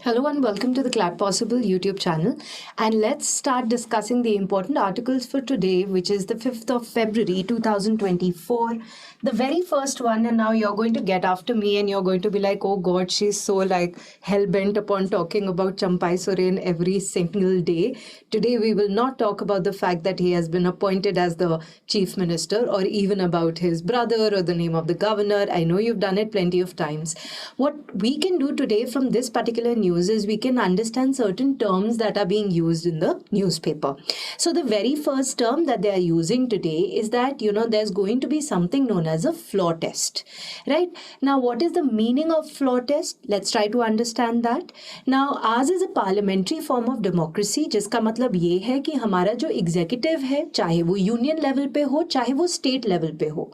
Hello and welcome to the Clap Possible YouTube channel. And let's start discussing the important articles for today, which is the 5th of February 2024. The very first one, and now you're going to get after me and you're going to be like, oh God, she's so like hell-bent upon talking about Champai Soren every single day. Today we will not talk about the fact that he has been appointed as the chief minister or even about his brother or the name of the governor. I know you've done it plenty of times. What we can do today from this particular news is we can understand certain terms that are being used in the newspaper. So the very first term that they are using today is that, there's going to be something known as a floor test, right? Now, what is the meaning of floor test? Let's try to understand that. Now, ours is a parliamentary form of democracy, जिसका मतलब ये है कि हमारा जो executive है, चाहे वो यूनियन लेवल पे हो, चाहे वो स्टेट लेवल पे हो,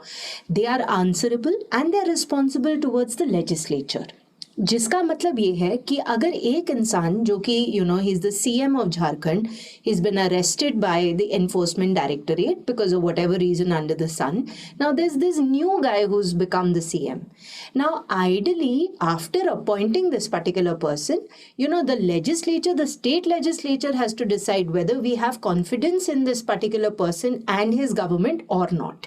they are answerable and they are responsible towards the legislature. जिसका मतलब ये है कि अगर एक इंसान जो कि he is the CM of Jharkhand, he is been arrested by the enforcement directorate because of whatever reason under the sun. Now there is this new guy who is become the CM. Now ideally after appointing this particular person, the legislature, the state legislature has to decide whether we have confidence in this particular person and his government or not.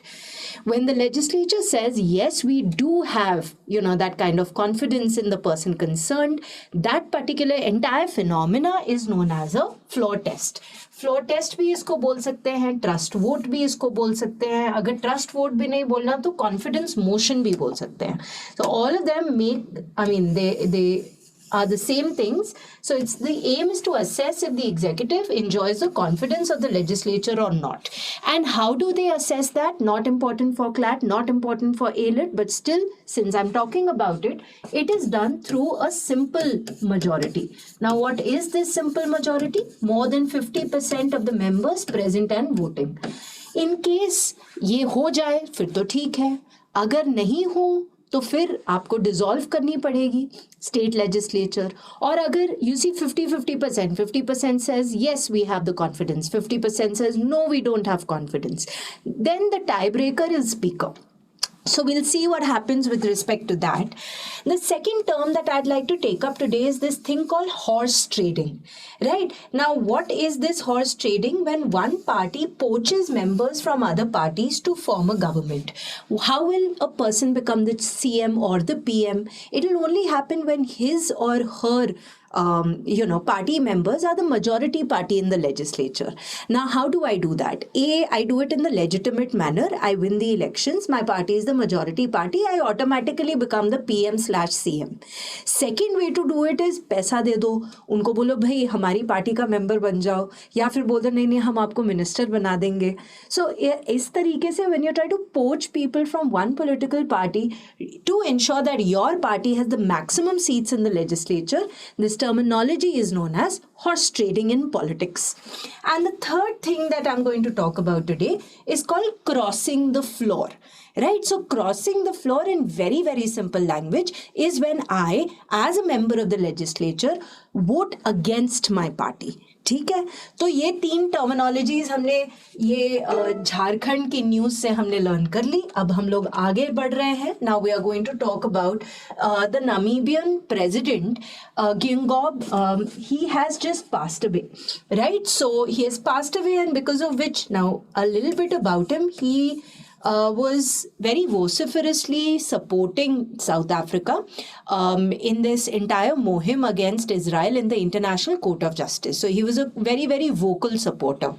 When the legislature says, yes, we do have, that kind of confidence in the person concerned, that particular entire phenomena is known as a floor test. Floor test भी इसको बोल सकते हैं, trust vote भी इसको बोल सकते हैं, अगर ट्रस्ट वोट भी नहीं बोलना तो कॉन्फिडेंस मोशन भी बोल सकते हैं. So all of them they are the same things. So the aim is to assess if the executive enjoys the confidence of the legislature or not. And how do they assess that? Not important for CLAT, not important for ALIT, but still, since I'm talking about it, it is done through a simple majority. Now, what is this simple majority? More than 50% of the members present and voting. In case ये हो जाए फिर तो ठीक है, अगर नहीं हो तो फिर आपको डिसॉल्व करनी पड़ेगी स्टेट लेजिस्लेचर. और अगर you see 50% says yes we have the confidence, 50% says no we don't have confidence, then the tiebreaker is speaker. So we'll see what happens with respect to that. The second term that I'd like to take up today is this thing called horse trading, right? Now, what is this horse trading? When one party poaches members from other parties to form a government. How will a person become the CM or the PM? It will only happen when his or her party members are the majority party in the legislature. Now, how do I do that? I do it in the legitimate manner. I win the elections. My party is the majority party. I automatically become the PM/CM. Second way to do it is पैसा दे दो, उनको बोलो भाई हमारी party का member बन जाओ, या फिर बोल दो नहीं नहीं हम आपको मिनिस्टर बना देंगे. So इस तरीके से when you try to poach people from one political party to ensure that your party has the maximum seats in the legislature, this terminology is known as horse trading in politics. And the third thing that I'm going to talk about today is called crossing the floor. Right? So crossing the floor in very, very simple language is when I, as a member of the legislature, vote against my party. ठीक है, तो ये तीन terminologies हमने ये झारखंड की news से हमने लर्न कर ली. अब हम लोग आगे बढ़ रहे हैं. Now we are going to talk about the Namibian president Ginggob. He has just passed away, right? So he has passed away, and because of which, now a little bit about him, he was very vociferously supporting South Africa in this entire mohim against Israel in the International Court of Justice. So he was a very, very vocal supporter.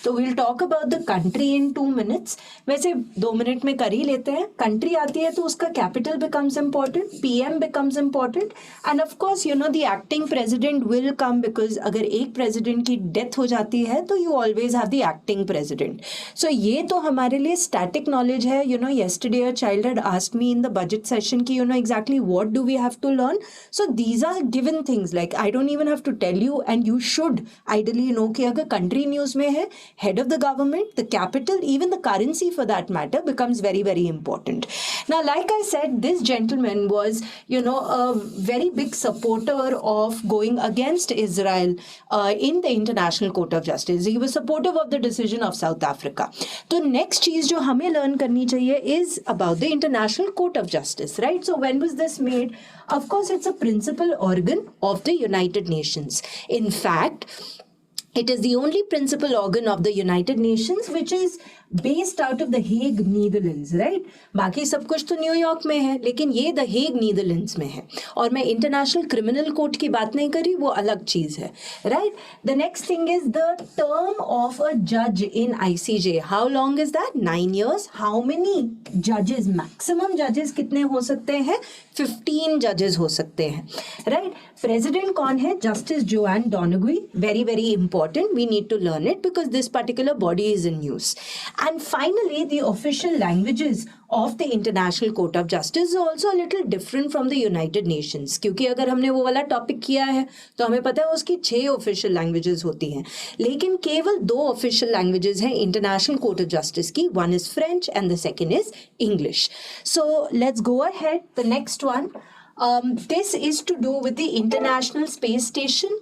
So we'll talk about the country in 2 minutes. वैसे 2 minute में कर ही लेते हैं. Country आती है तो उसका capital becomes important, PM becomes important, and of course, the acting president will come because अगर एक president की death हो जाती है तो you always have the acting president. So ये तो हमारे लिए static knowledge है. Yesterday a child had asked me in the budget session ki exactly what do we have to learn. So these are given things, like I don't even have to tell you, and you should ideally know कि अगर country news में है, head of the government, the capital, even the currency for that matter becomes very, very important. Now, like I said, this gentleman was a very big supporter of going against Israel in the International Court of Justice. He was supportive of the decision of South Africa. तो next चीज जो हमें learn करनी चाहिए is about the International Court of Justice, right? So when was this made? Of course, it's a principal organ of the United Nations. In fact, it is the only principal organ of the United Nations which is based out of the Hague, Netherlands, right? बाकी सब कुछ तो New York में है, लेकिन ये the Hague Netherlands में है. और मैं इंटरनेशनल क्रिमिनल कोर्ट की बात नहीं कर रही, वो अलग चीज है, right? The next thing is the term of a जज इन ICJ. How long is that? 9 years. How many जजेस? मैक्सिमम जजेस कितने हो सकते हैं? 15 जजेस हो सकते हैं, राइट? प्रेसिडेंट कौन है? Justice Joan Donoghue. Very very important. We need to learn it because this particular body is in news. And finally, the official languages of the International Court of Justice is also a little different from the United Nations. क्योंकि अगर हमने वो वाला topic किया है तो हमें पता है उसकी 6 ऑफिशियल लैंग्वेजेस होती हैं, लेकिन केवल 2 ऑफिशियल लैंग्वेजेस हैं इंटरनेशनल कोर्ट ऑफ जस्टिस की. One is French and the second is English. So let's go ahead. The next one, this is to do with the International Space Station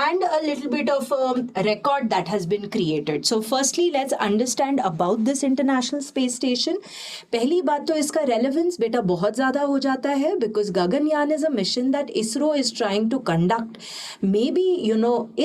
and a little bit of a record that has been created. So firstly, let's understand about this International Space Station. पहली बात तो इसका relevance बेटा बहुत ज़्यादा हो जाता है because Gaganyaan is a mission that ISRO is trying to conduct maybe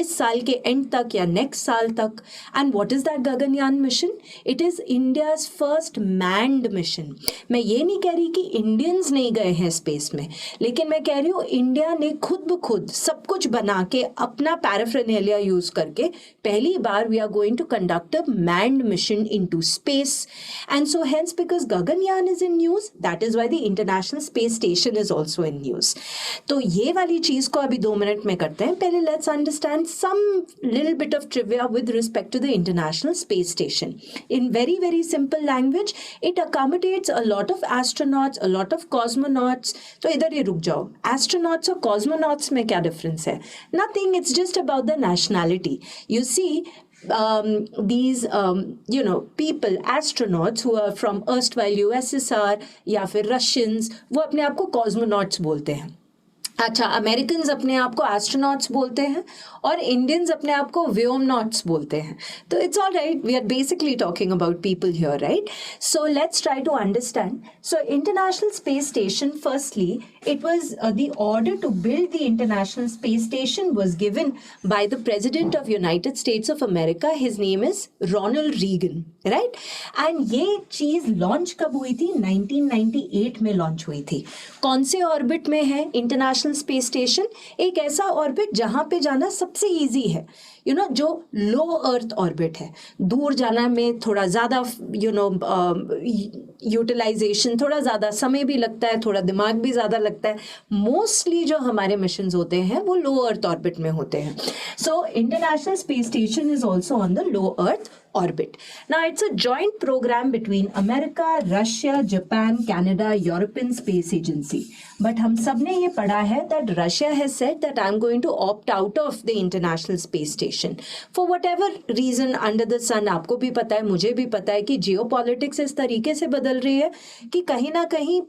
इस साल के end तक या next साल तक. And what is that Gaganyaan mission? It is India's first manned mission. मैं ये नहीं कह रही कि Indians नहीं गए हैं space में, लेकिन मैं कह रही हूँ इंडिया ने खुद ब खुद सब कुछ बना के अपना पैराफर्नेलिया यूज करके पहली बार we are going to conduct a manned mission into space. And so hence because Gaganyaan is in news, that is why the international space station is also in news. तो ये वाली चीज को अभी 2 मिनट में करते हैं. पहले let's understand some little bit of trivia with respect to the international space station. In very very simple language, it accommodates a lot of astronauts, a lot of cosmonauts. तो इधर रुक जाओ, एस्ट्रोनॉट्स और cosmonauts में क्या difference है? Nothing, it's just about the nationality. You see these people, astronauts who are from erstwhile USSR या फिर रशियंस, वो अपने आप को कॉस्मोनॉट्स बोलते हैं. अच्छा, अमेरिकन्स अपने आप को एस्ट्रोनॉट्स बोलते हैं और इंडियंस अपने आप को व्योमनॉट्स बोलते हैं. तो it's all right, we are basically talking about people here, right? So let's try to understand. So international space station, firstly it was the order to build the International Space Station was given by the President of United States of America. His name is Ronald Reagan, right? And ये चीज launch कब हुई थी? 1998 में launch हुई थी. कौन से ऑर्बिट में है इंटरनेशनल स्पेस स्टेशन? एक ऐसा ऑर्बिट जहां पे जाना सबसे इजी है, जो लो अर्थ ऑर्बिट है. दूर जाना में थोड़ा ज़्यादा यूटिलाइजेशन, थोड़ा ज़्यादा समय भी लगता है, थोड़ा दिमाग भी ज़्यादा लगता है. मोस्टली जो हमारे मिशंस होते हैं वो लो अर्थ ऑर्बिट में होते हैं. So international space station is also on the low earth orbit. Now it's a joint program between America, Russia, Japan, Canada, European Space Agency. But हम सब ने ये पढ़ा है that Russia has said that I'm going to opt out of the International Space Station for whatever reason under the sun. आपको भी पता है, मुझे भी पता है कि जियोपॉलिटिक्स इस तरीके से बदल रही है कि कहीं ना कहीं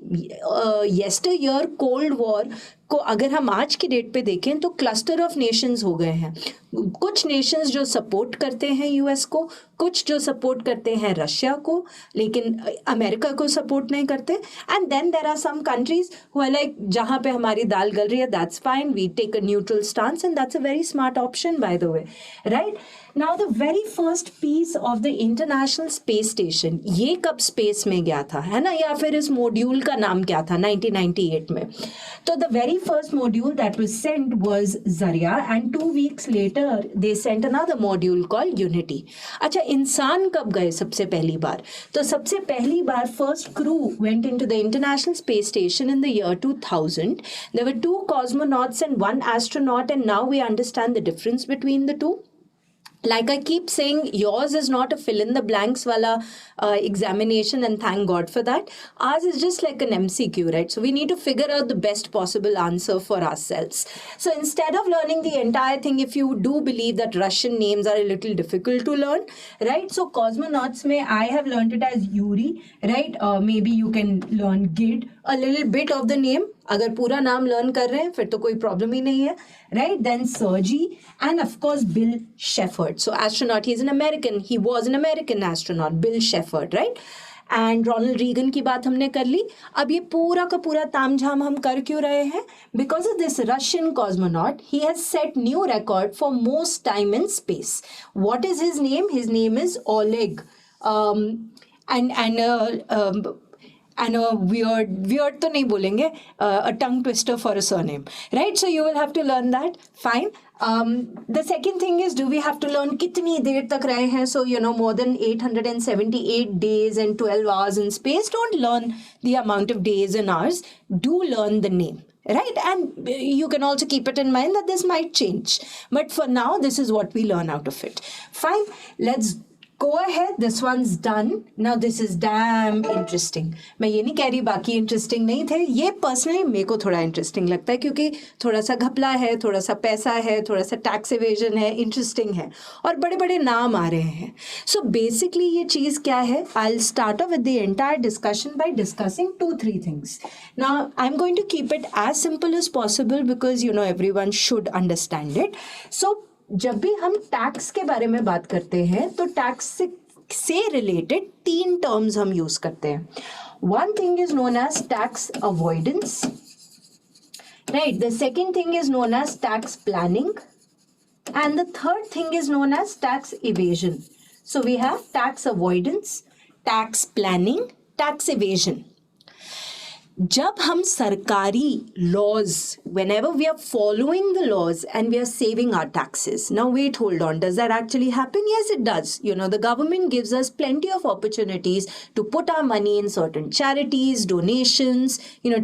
yesteryear कोल्ड वॉर को अगर हम आज की डेट पे देखें तो क्लस्टर ऑफ नेशंस हो गए हैं. कुछ नेशंस जो सपोर्ट करते हैं यूएस को, कुछ जो सपोर्ट करते हैं रशिया को, लेकिन अमेरिका को सपोर्ट नहीं करते. And then there are some countries who are like, जहां पे हमारी दाल गल रही है, that's fine, we take a neutral stance and that's a very smart option by the way, right? Now the very first piece of the international space station, ये कब space में गया था, है ना? या फिर इस मॉड्यूल का नाम क्या था 1998 में? तो the very first module that was sent was Zarya, and 2 weeks later they sent another module called Unity. अच्छा, इंसान कब गए सबसे पहली बार? तो सबसे पहली बार first crew went into the International Space Station in the year 2000. There were 2 cosmonauts and 1 astronaut, and now we understand the difference between the two. Like I keep saying, yours is not a fill in the blanks wala examination, and thank God for that. Ours is just like an MCQ, right? So we need to figure out the best possible answer for ourselves. So instead of learning the entire thing, if you do believe that Russian names are a little difficult to learn, right? So cosmonauts mein I have learned it as Yuri, right? Maybe you can learn Gid, a little bit of the name. अगर पूरा नाम learn कर रहे हैं फिर तो कोई problem ही नहीं है, right? Then Sergei and of course Bill Shepherd. So astronaut, he is an American, he was an American astronaut, Bill Shepherd, right? And Ronald Reagan की बात हमने कर ली. अब ये पूरा का पूरा तामझाम हम कर क्यों रहे हैं? Because of this Russian cosmonaut, he has set new record for most time in space. What is his name? His name is Oleg. And a weird तो नहीं बोलेंगे, a tongue twister for a surname, right? So you will have to learn that. Fine. The second thing is, do we have to learn कितनी देर तक रहे हैं? So more than 878 days and 12 hours in space. Don't learn the amount of days and hours. Do learn the name. Right, and you can also keep it in mind that this might change, but for now this is what we learn out of it. Fine, let's go ahead. This one's done. Now this is damn interesting. मैं ये नहीं कह रही बाकी interesting नहीं थे, ये personally मेरे को थोड़ा interesting लगता है क्योंकि थोड़ा सा घपला है, थोड़ा सा पैसा है, थोड़ा सा tax evasion है, interesting है और बड़े बड़े नाम आ रहे हैं. So basically ये चीज़ क्या है? I'll start off with the entire discussion by discussing 2-3 things. Now I'm going to keep it as simple as possible because everyone should understand it. So जब भी हम टैक्स के बारे में बात करते हैं तो टैक्स से रिलेटेड 3 टर्म्स हम यूज करते हैं. One thing is known as tax avoidance, right. The second thing is known as tax planning and the third thing is known as tax evasion. So we have tax avoidance, tax planning, tax evasion. जब हम सरकारी laws, whenever we are following the laws and we are saving our taxes. Now wait, hold on. Does that actually happen? Yes, it does. The government gives us plenty of opportunities to put our money in certain charities, donations,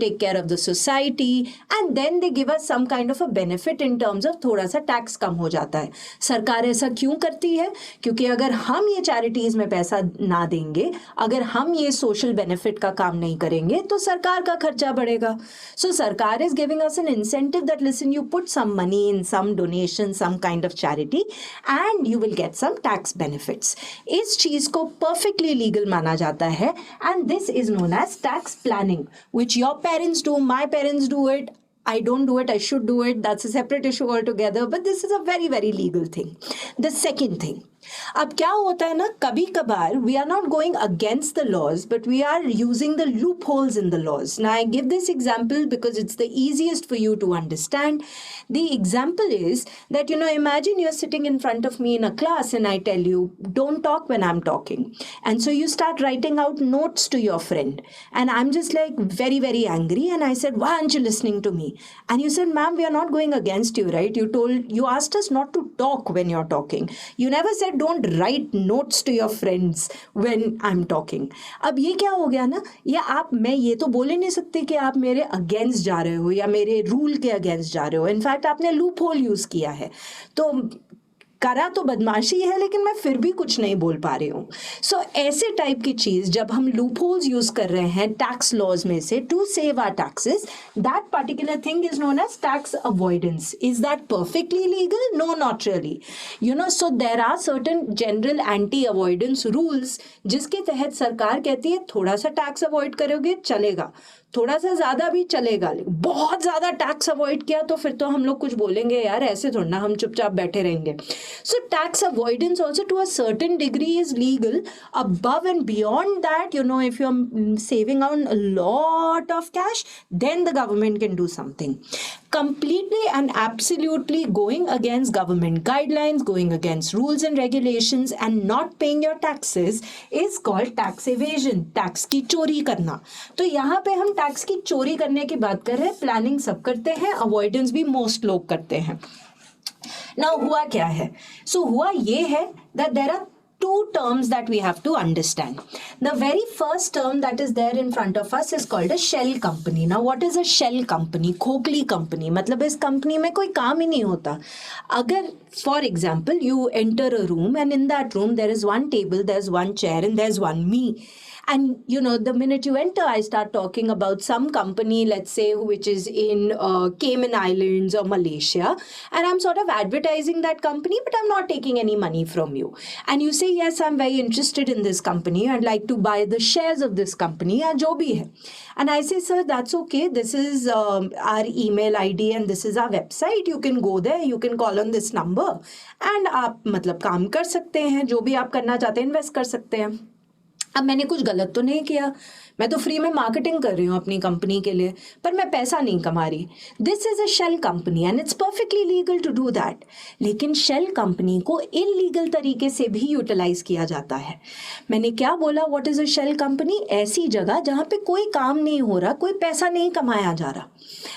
take care of the society, and then they give us some kind of a benefit in terms of थोड़ा सा tax कम हो जाता है. सरकार ऐसा क्यों करती है? क्योंकि अगर हम ये चैरिटीज में पैसा ना देंगे, अगर हम ये सोशल बेनिफिट का काम नहीं करेंगे तो सरकार का खर्चा बढ़ेगा. So Sarkar is giving us an incentive that listen, you put some money in some donation, some kind of charity and you will get some tax benefits. इस चीज को perfectly legal माना जाता है and this is known as tax planning, which your parents do, my parents do it. I don't do it, I should do it. That's a separate issue altogether, but this is a very, very legal thing. The second thing, अब क्या होता है ना, कभी कभार we are not going against the laws, but we are using the loopholes in the laws. Now I give this example because it's the easiest for you to understand. The example is that imagine you're sitting in front of me in a class and I tell you don't talk when I'm talking, and so you start writing out notes to your friend and I'm just like very, very angry and I said, why aren't you listening to me? And you said, ma'am, we are not going against you, right? You asked us not to talk when you're talking. You never said don't write notes to your friends when I'm talking. अब ये क्या हो गया ना, मैं ये तो बोल ही नहीं सकती कि आप मेरे अगेंस्ट जा रहे हो या मेरे रूल के अगेंस्ट जा रहे हो. इनफैक्ट आपने लूप होल यूज किया है, तो करा तो बदमाशी है लेकिन मैं फिर भी कुछ नहीं बोल पा रही हूँ. सो ऐसे टाइप की चीज जब हम लूप होल्स यूज कर रहे हैं टैक्स लॉज में से to save our taxes, that particular thing is known as tax avoidance. Is that perfectly legal? No, not really. So there are certain general anti avoidance rules जिसके तहत सरकार कहती है थोड़ा सा टैक्स अवॉइड करोगे चलेगा, थोड़ा सा ज्यादा भी चलेगा, बहुत ज्यादा टैक्स अवॉइड किया तो फिर तो हम लोग कुछ बोलेंगे यार ऐसे थोड़ा ना हम चुपचाप बैठे रहेंगे. So tax avoidance also to a certain degree is legal. Above and beyond that, if you are saving on a lot of cash, then the government can do something. Completely and absolutely going against government guidelines, going against rules and regulations and not paying your taxes is called tax evasion. Tax की चोरी करना. तो यहाँ पे हम tax की चोरी करने की बात कर रहे हैं. प्लानिंग सब करते हैं, अवॉइडेंस भी मोस्ट लोग करते हैं. Now हुआ क्या है? So हुआ ये है that there are two terms that we have to understand. The very first term that is there in front of us is called a shell company. Now what is a shell company? खोखली company. मतलब इस company में कोई काम ही नहीं होता. अगर for example you enter a room and in that room there is one table, there's one chair and there's one me. And the minute you enter, I start talking about some company, let's say, which is in Cayman Islands or Malaysia, and I'm sort of advertising that company, but I'm not taking any money from you. And you say, yes, I'm very interested in this company. I'd like to buy the shares of this company, या जो भी है. And I say, sir, that's okay. This is our email ID and this is our website. You can go there. You can call on this number. And आप मतलब काम कर सकते हैं, जो भी आप करना चाहते हैं, इन्वेस्ट कर सकते हैं. अब मैंने कुछ गलत तो नहीं किया, मैं तो फ्री में मार्केटिंग कर रही हूँ अपनी कंपनी के लिए, पर मैं पैसा नहीं कमा रही. This is a shell company and it's perfectly legal to do that. लेकिन शेल कंपनी को इलीगल तरीके से भी यूटिलाइज किया जाता है. मैंने क्या बोला, what is a shell company? ऐसी जगह जहाँ पे कोई काम नहीं हो रहा, कोई पैसा नहीं कमाया जा रहा.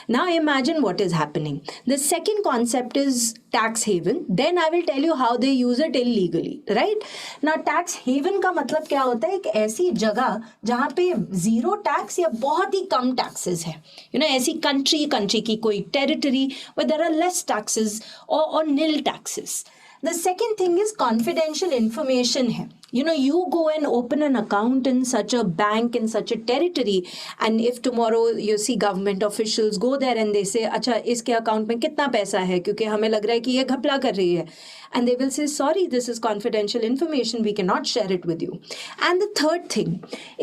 Now imagine what is happening. The second concept is tax haven. Then I will tell you how they use it illegally, right? Now tax haven का मतलब क्या होता है? एक ऐसी जगह जहाँ पे जीरो टैक्स या बहुत ही कम टैक्सेस है. ऐसी कंट्री की कोई territory where there are less taxes or nil taxes. The second thing is confidential information है. You go and open an account in such a bank in such a territory, and if tomorrow you see government officials go there and they say, अच्छा इसके account में कितना पैसा है, क्योंकि हमें लग रहा है कि ये घपला कर रही है, and they will say, sorry, this is confidential information, we cannot share it with you. And the third thing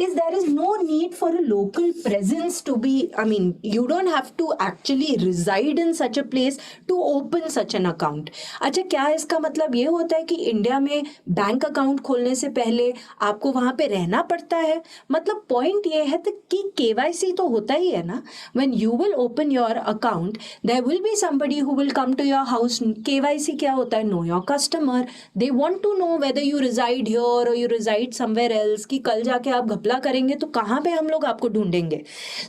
is there is no need for a local presence to be, you don't have to actually reside in such a place to open such an account. अच्छा, क्या इसका मतलब ये होता है कि India में bank account खोलने से पहले आपको वहां पे रहना पड़ता है? मतलब पॉइंट ये है कि KYC तो होता ही है ना. When you will open your account, there will be somebody who will come to your house. KYC क्या होता है? Know your customer. They want to know whether you reside here or you reside somewhere else. कि कल जाके आप घपला करेंगे तो कहाँ पे हम लोग आपको ढूंढेंगे.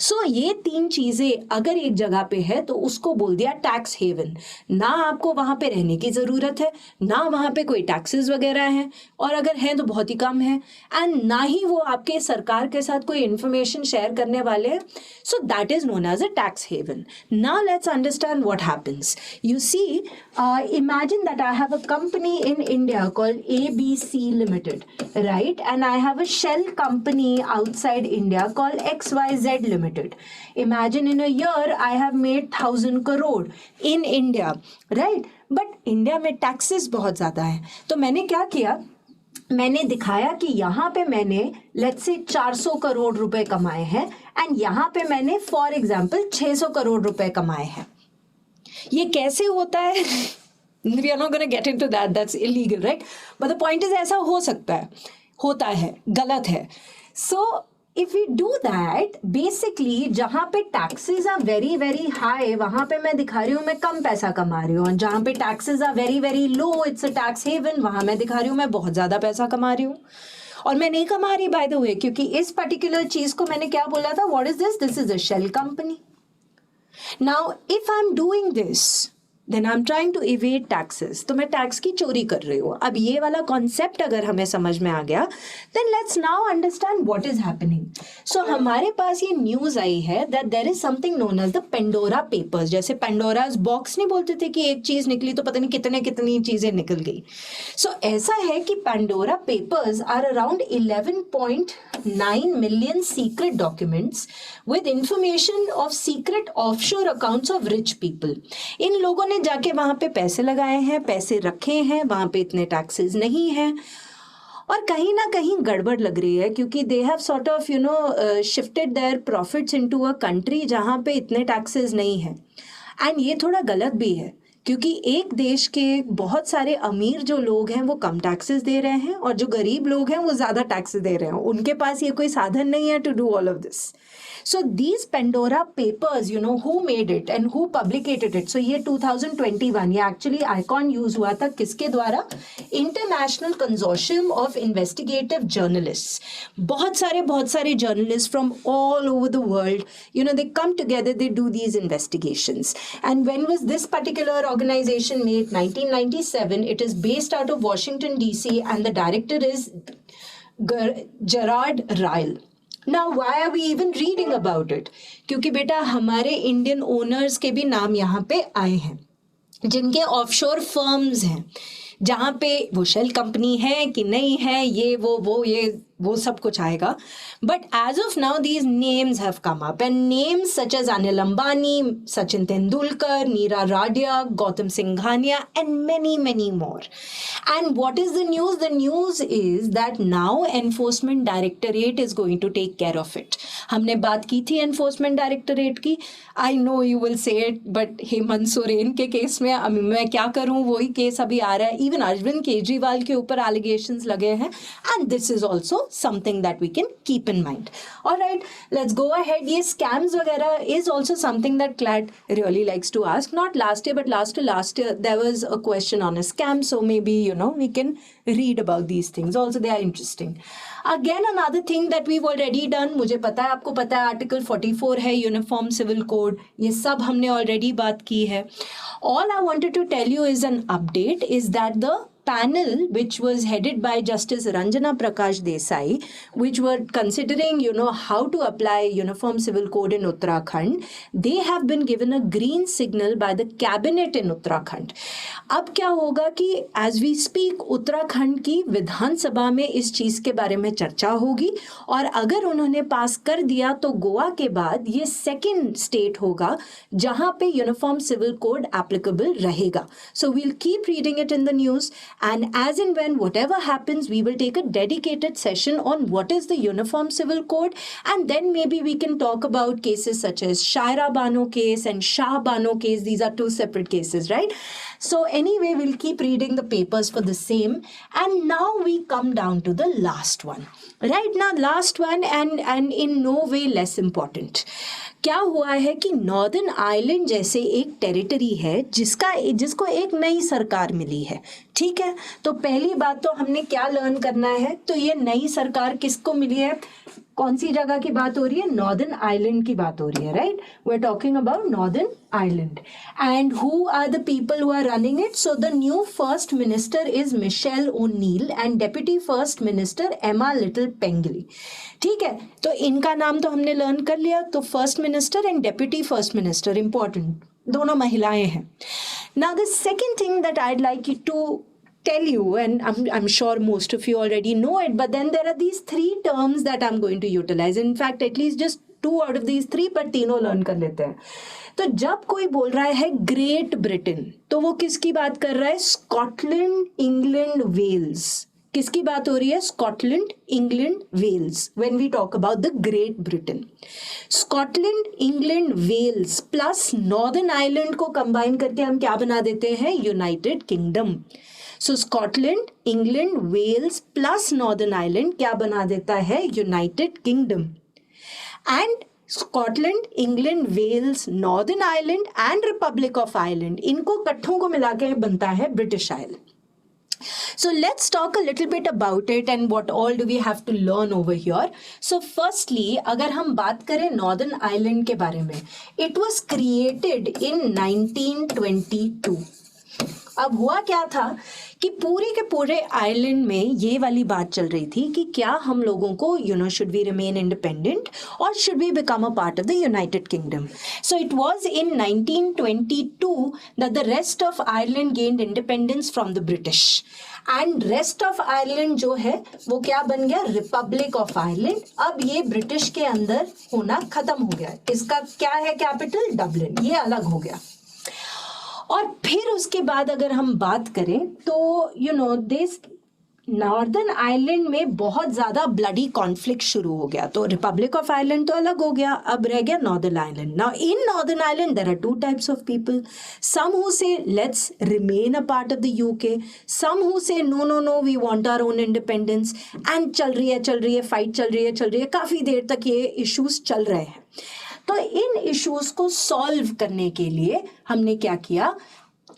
So ये तीन चीजें अगर एक जगह पे है तो उसको बोल दिया टैक्स हेवन. ना आपको वहां पे रहने की जरूरत है, ना वहां पे कोई टैक्सेस वगैरह हैं, और अगर हैं तो बहुत ही कम है, एंड ना ही वो आपके सरकार के साथ कोई इंफॉर्मेशन शेयर करने वाले हैं. So that is known as a tax haven. Now let's understand what happens. You see, imagine that I have a company in India called ABC Limited, right? And I have a shell company outside India called XYZ Limited. Imagine in a year I have made 1,000 crore in India, right? But India में taxes बहुत ज़्यादा है. तो मैंने क्या किया, मैंने दिखाया कि यहाँ पे मैंने लेट्स से 400 करोड़ रुपए कमाए हैं, एंड यहाँ पे मैंने फॉर एग्जाम्पल 600 करोड़ रुपए कमाए हैं. ये कैसे होता है? We are not going to get into that. That's illegal, right? But the point is, ऐसा हो सकता है, होता है, गलत है. So if we do that, basically जहाँ पे taxes are very very high, वहाँ पे मैं दिखा रही हूँ मैं कम पैसा कमा रही हूँ, और जहाँ पे taxes are very very low, it's a tax haven, वहाँ मैं दिखा रही हूँ मैं बहुत ज़्यादा पैसा कमा रही हूँ. और मैं नहीं कमा रही बाय द वे, क्योंकि इस पर्टिकुलर चीज़ को मैंने क्या बोला था, what is this? This is a shell company. Now if I'm doing this, then I'm trying to evade taxes. तो मैं टैक्स की चोरी कर रही हूँ. अब ये वाला कॉन्सेप्ट अगर हमें समझ में आ गया, then let's now understand what is happening. So हमारे पास ये न्यूज़ आई है that there is something known as the Pandora Papers. जैसे Pandora's box नहीं बोलते थे कि एक चीज़ निकली तो पता नहीं कितने कितनी चीज़ें निकल गई. So ऐसा है कि Pandora Papers are around 11.9 million secret documents with information of secret offshore accounts of rich people. इन लोगों ने जाके वहां पे पैसे लगाए हैं, पैसे रखे हैं, वहां पे इतने टैक्सेस नहीं हैं, और कहीं ना कहीं गड़बड़ लग रही है, क्योंकि they have sort of shifted their profits into a country जहां पे इतने टैक्सेस नहीं हैं. एंड ये थोड़ा गलत भी है, क्योंकि एक देश के बहुत सारे अमीर जो लोग हैं वो कम टैक्सेस दे रहे हैं, और जो गरीब लोग हैं वो ज़्यादा टैक्सेस दे रहे हैं. उनके पास ये कोई साधन नहीं है to do all of this. So these Pandora Papers, who made it and who publicated it? So ये 2021 ये actually icon use हुआ था किसके द्वारा? International Consortium of Investigative Journalists. बहुत सारे journalists from all over the world, they come together, they do these investigations. And when was this particular organization made? 1997. It is based out of Washington DC, and the director is Gerard Ryle. Now why are we even reading about it? क्योंकि बेटा हमारे Indian owners के भी नाम यहाँ पे आए हैं, जिनके ऑफशोर फर्म्स हैं, जहाँ पे वो शेल कंपनी है कि नहीं है, ये वो सब कुछ आएगा. But as of now, these names have come up, and names such as Anil Ambani, Sachin Tendulkar, Neera Radia, Gautam Singhania, and many, many more. And what is the news? The news is that now Enforcement Directorate is going to take care of it. हमने बात की थी Enforcement Directorate की. I know you will say it, but Hemant Soren के case में मैं क्या करूँ, वही केस अभी आ रहा है. Even Arvind Kejriwal के ऊपर allegations लगे हैं, and this is also something that we can keep in mind. All right, let's go ahead. ये scams वगैरह is also something that CLAT really likes to ask. Not last year, but last to last year, there was a question on a scam. So maybe, we can read about these things. Also, they are interesting. Again, another thing that we've already done, मुझे पता है, आपको पता है, Article 44 है, Uniform Civil Code. ये सब हमने already बात की है. All I wanted to tell you is an update is that the panel which was headed by Justice Ranjana Prakash Desai, which were considering, how to apply Uniform Civil Code in Uttarakhand, they have been given a green signal by the cabinet in Uttarakhand. अब क्या होगा कि as we speak Uttarakhand की विधानसभा में इस चीज के बारे में चर्चा होगी और अगर उन्होंने पास कर दिया तो गोवा के बाद ये सेकंड स्टेट होगा जहां पे यूनिफॉर्म सिविल कोड एप्लीकेबल रहेगा. So we'll keep reading it in the news. And as and when whatever happens, we will take a dedicated session on what is the Uniform Civil Code. And then maybe we can talk about cases such as Shaira Bano case and Shah Bano case. These are two separate cases, right? So anyway, we'll keep reading the papers for the same. And now we come down to the last one. Right now, last one and in no way less important. क्या हुआ है कि northern island जैसे एक territory है जिसको एक नई सरकार मिली है. ठीक है, तो पहली बात तो हमने क्या लर्न करना है, तो ये नई सरकार किसको मिली है, कौन सी जगह की बात हो रही है, नॉर्दर्न आइलैंड की बात हो रही है, right. We are talking about northern island and who are the people who are running it. So the new first minister is Michelle O'Neill and deputy first minister Emma Little Pengelly. ठीक है, तो इनका नाम तो हमने learn कर लिया. तो first minister and deputy first minister important, दोनों महिलाएं हैं. Now the second thing that I'd like to tell you, and I'm sure most of you already know it, but then there are these three terms that I'm going to utilize. In fact, at least just 2 out of these 3, पर तीनों learn कर लेते हैं. तो जब कोई बोल रहा है ग्रेट ब्रिटेन, तो वो किसकी बात कर रहा है, स्कॉटलैंड, इंग्लैंड, वेल्स. किसकी बात हो रही है, Scotland, England, Wales. When we talk about the Great Britain, Scotland, England, Wales plus Northern Island को कंबाइन करके हम क्या बना देते हैं, United Kingdom. So Scotland, England, Wales plus Northern Island क्या बना देता है, United Kingdom. And Scotland, England, Wales, Northern island and Republic of Ireland, इनको इकट्ठों को मिला के बनता है British Island. So let's talk a little bit about it and what all do we have to learn over here. So firstly, अगर हम बात करें नॉर्दर्न आइलैंड के बारे में, it was created in 1922. अब हुआ क्या था कि पूरे के पूरे आइलैंड में ये वाली बात चल रही थी कि क्या हम लोगों को शुड वी रिमेन इंडिपेंडेंट और should we become a part of the United Kingdom. So it was in 1922 that the rest of Ireland gained independence from the British and rest of Ireland जो है वो क्या बन गया, Republic of Ireland. अब ये British के अंदर होना खत्म हो गया. इसका क्या है कैपिटल, डबलिन, ये अलग हो गया. और फिर उसके बाद अगर हम बात करें तो दिस नॉर्दर्न आयरलैंड में बहुत ज़्यादा ब्लडी कॉन्फ्लिक्ट शुरू हो गया. तो रिपब्लिक ऑफ आयरलैंड तो अलग हो गया, अब रह गया Northern Ireland. Now in Northern Ireland there are 2 types of people. Some who say let's remain a part of the UK, some who say no we want our own independence. And चल रही है fight चल रही है काफ़ी देर तक ये issues चल रहे हैं. तो इन इश्यूज को सॉल्व करने के लिए हमने क्या किया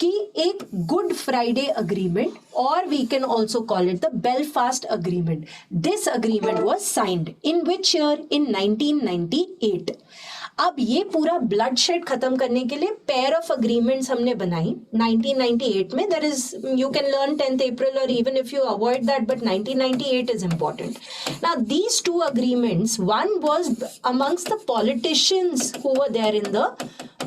कि एक गुड फ्राइडे अग्रीमेंट, और we can also call it the Belfast Agreement. This agreement was signed in which year, in 1998. अब ये पूरा ब्लड शेड खत्म करने के लिए पेयर ऑफ अग्रीमेंट्स हमने बनाई 1998 में. There is, you can learn 10th April or even if you avoid that, but 1998 is important. Now these 2 agreements, one was amongst the politicians who were there in the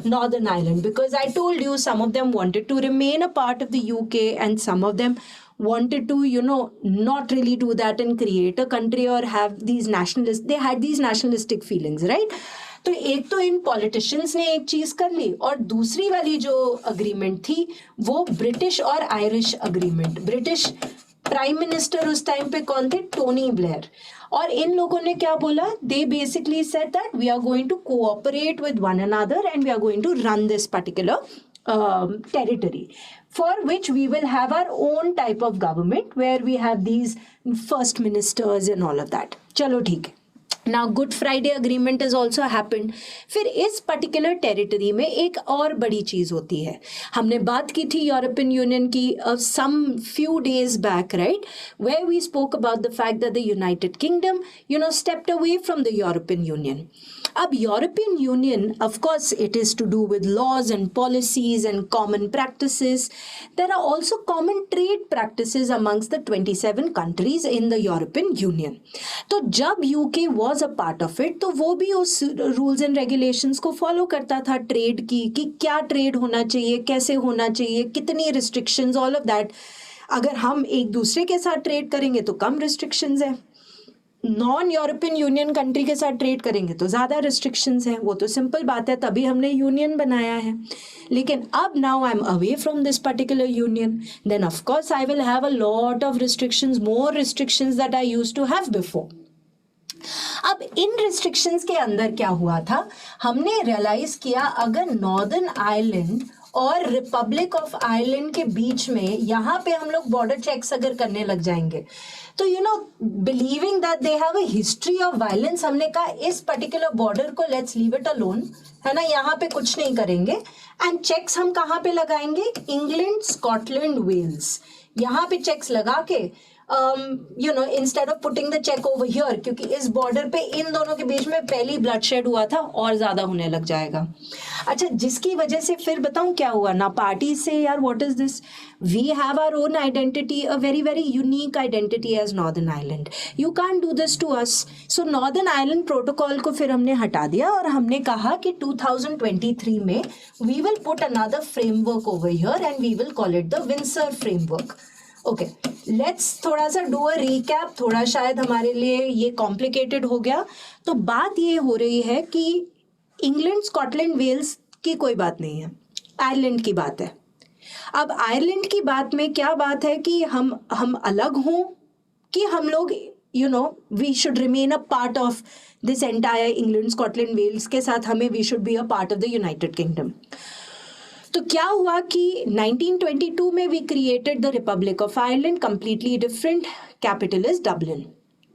Northern Ireland, because I told you some of them wanted to remain a part of the UK and some of them wanted to not really do that and create a country or have these they had these nationalistic feelings, right? तो एक तो इन politicians ने एक चीज कर ली, और दूसरी वाली जो अग्रीमेंट थी वो ब्रिटिश और Irish agreement. British prime minister उस टाइम पे कौन थे, टोनी ब्लेयर. और इन लोगों ने क्या बोला, they basically said that we are going to cooperate with one another and we are going to run this particular territory, for which we will have our own type of government where we have these first ministers and all of that. चलो ठीक है. Now good Friday agreement is also happened. फिर इस particular territory में एक और बड़ी चीज होती है. हमने बात की थी यूरोपियन यूनियन की some few days back, right, where we spoke about the fact that the United Kingdom stepped away from the European Union. अब European Union, of course, it is to do with laws and policies and common practices. There are also common trade practices amongst the 27 countries in the European Union. तो जब UK was a part of it, तो वो भी उस rules and regulations को follow करता था trade की, कि क्या ट्रेड होना चाहिए, कैसे होना चाहिए, कितनी रिस्ट्रिक्शंस, ऑल ऑफ दैट. अगर हम एक दूसरे के साथ ट्रेड करेंगे तो कम रिस्ट्रिक्शंस है, नॉन यूरोपियन यूनियन कंट्री के साथ ट्रेड करेंगे तो ज़्यादा रिस्ट्रिक्शंस हैं. वो तो सिंपल बात है, तभी हमने यूनियन बनाया है. लेकिन अब now I am away from this particular union, then of course I will have a lot of restrictions, more restrictions that I used to have before. अब इन रिस्ट्रिक्शंस के अंदर क्या हुआ था, हमने रियलाइज किया अगर नॉर्दर्न आयरलैंड और रिपब्लिक ऑफ आयरलैंड के बीच में यहाँ पे हम लोग बॉर्डर चेक्स अगर करने लग जाएंगे, तो believing that they have a history of violence, हमने कहा इस पर्टिकुलर बॉर्डर को लेट्स लीव इट अलोन, है ना, यहाँ पे कुछ नहीं करेंगे. एंड चेक्स हम कहाँ पे लगाएंगे, इंग्लैंड, स्कॉटलैंड, वेल्स, यहाँ पे चेक्स लगा के instead of putting the check over here, क्योंकि इस बॉर्डर पे इन दोनों के बीच में पहली ब्लडशेड हुआ था और ज्यादा होने लग जाएगा. अच्छा, जिसकी वजह से फिर बताऊं क्या हुआ ना, पार्टी से यार what is this, we have our own identity, a very very unique identity as Northern Ireland, you can do this to us. So Northern Ireland protocol को फिर हमने हटा दिया और हमने कहा कि 2023 में we will put another framework over here and we will call it the Windsor framework. Okay, let's थोड़ा सा डू अ रिकैप. थोड़ा शायद हमारे लिए ये कॉम्प्लिकेटेड हो गया. तो बात ये हो रही है कि इंग्लैंड, स्कॉटलैंड, वेल्स की कोई बात नहीं है, आयरलैंड की बात है. अब आयरलैंड की बात में क्या बात है कि हम अलग हों, कि हम लोग we should remain a part of this entire England, Scotland, Wales के साथ हमें we should be a part of the United Kingdom. तो क्या हुआ कि 1922 में we created the Republic of Ireland, completely different, capital is Dublin.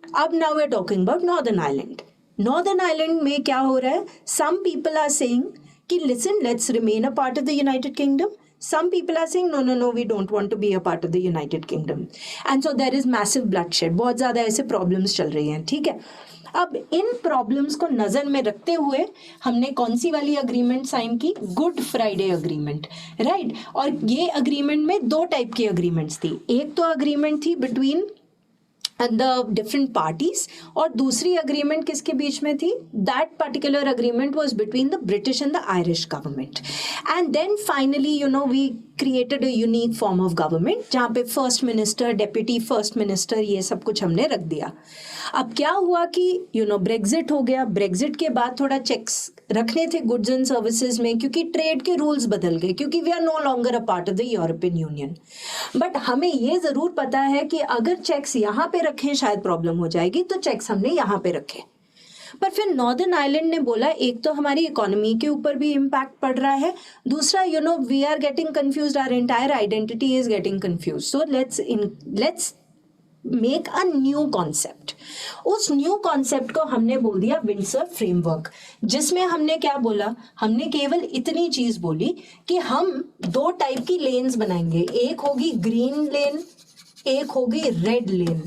अब now we are talking about Northern Ireland. Northern Ireland में क्या हो रहा है, सम पीपल आर सेइंग कि listen, let's remain a part of the United kingdom. Some people are saying no, we don't want to be a part of the United Kingdom, and so there is massive bloodshed. बहुत ज़्यादा ऐसे problems चल रही हैं, ठीक है. अब इन problems को नजर में रखते हुए हमने कौन सी वाली अग्रीमेंट साइन की, गुड फ्राइडे अग्रीमेंट, राइट. और ये अग्रीमेंट में दो टाइप की अग्रीमेंट्स थी. एक तो अग्रीमेंट थी बिटवीन द डिफरेंट पार्टीज, और दूसरी अग्रीमेंट किसके बीच में थी, that particular agreement was between the British and the Irish government. And then finally we created a unique form of government जहाँ पे first minister, deputy first minister, ये सब कुछ हमने रख दिया. अब क्या हुआ कि ब्रेग्जिट हो गया. ब्रेग्जिट के बाद थोड़ा चेक्स रखने थे गुड्स एंड सर्विसेज में, क्योंकि ट्रेड के रूल्स बदल गए, क्योंकि we are no longer a part of the European Union. But हमें ये जरूर पता है कि अगर चेक्स यहाँ पे रखें शायद प्रॉब्लम हो जाएगी, तो चेक्स हमने यहाँ पे रखे. पर फिर नॉर्दर्न आयरलैंड ने बोला एक तो हमारी इकोनॉमी के ऊपर भी इम्पैक्ट पड़ रहा है, दूसरा we are getting confused, our entire identity is getting confused, so let's make a new concept. उस न्यू कॉन्सेप्ट को हमने बोल दिया विंडसर फ्रेमवर्क, जिसमें हमने क्या बोला, हमने केवल इतनी चीज बोली कि हम दो टाइप की लेन्स बनाएंगे, एक होगी ग्रीन लेन, एक होगी red lane.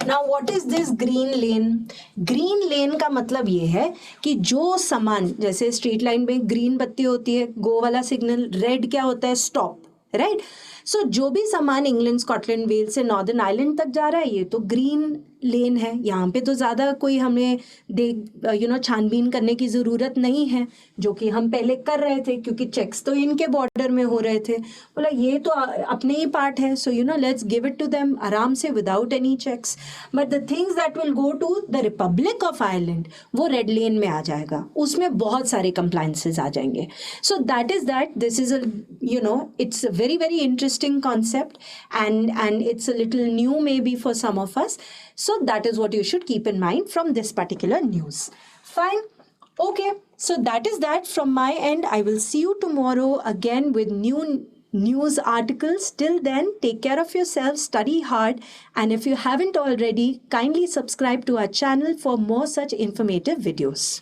Now what is this green lane? Green lane का मतलब ये है कि जो सामान, जैसे स्ट्रीट लाइन में ग्रीन बत्ती होती है, गो वाला सिग्नल, रेड क्या होता है, स्टॉप, राइट. सो जो भी सामान इंग्लैंड, स्कॉटलैंड, वेल्स से नॉर्दर्न आयरलैंड तक जा रहा है, ये तो ग्रीन लेन है. यहाँ पे तो ज़्यादा कोई हमें छानबीन करने की ज़रूरत नहीं है, जो कि हम पहले कर रहे थे, क्योंकि चेक्स तो इनके बॉर्डर में हो रहे थे. बोला ये तो अपने ही पार्ट है, so let's give it to them आराम से without any checks. But the things that will go to the Republic of Ireland वो रेड लेन में आ जाएगा, उसमें बहुत सारे कंप्लायंसेस आ जाएंगे. So that is that, this is it's a very very interesting concept, and it's a little new maybe for some of us. So that is what you should keep in mind from this particular news. Fine. Okay, So that is that from my end. I will see you tomorrow again with new news articles. Till then, take care of yourself, study hard, and if you haven't already, kindly subscribe to our channel for more such informative videos.